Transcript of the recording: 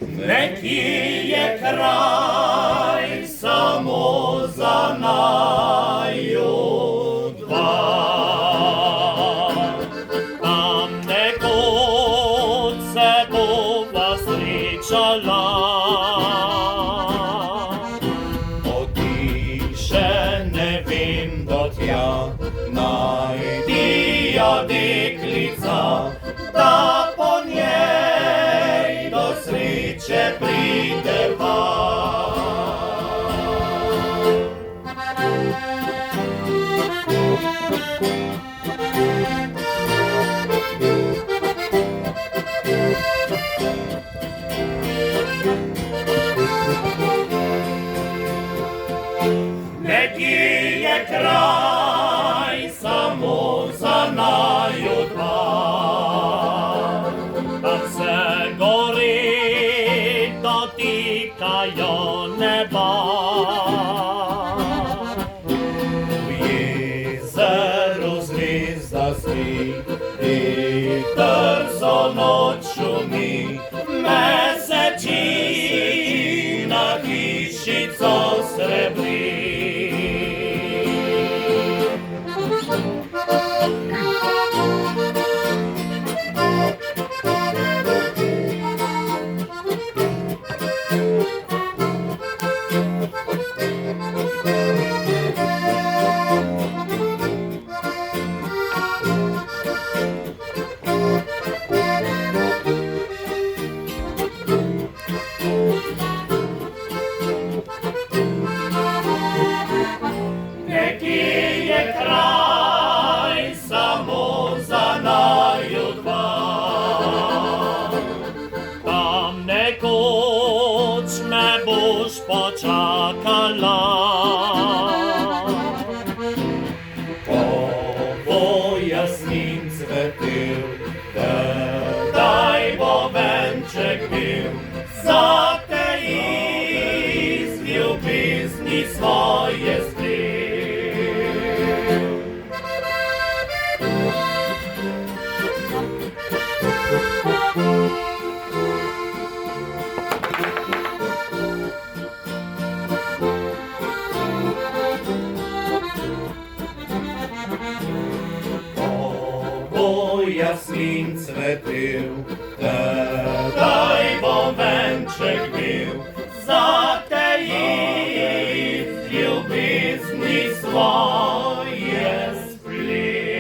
не кіє край самозанаю два. Там, де коце була зрічала, отише не вим до тя, найдія дикліца, та по ней до сріче прийде вам. Не кіє край самозанаю два, та все горить, дотикає неба. У єзеру звізда світить, сонот шумить, месечина кищиця сребрить. Не кіє край самозанаю два, там не кучме буш почакала. Пояснім цветив, дай бовенчик бив, за те і з любизні своє стрів. Ясмін цветив, дай бовенчик бив, за те і любизні своє сплів.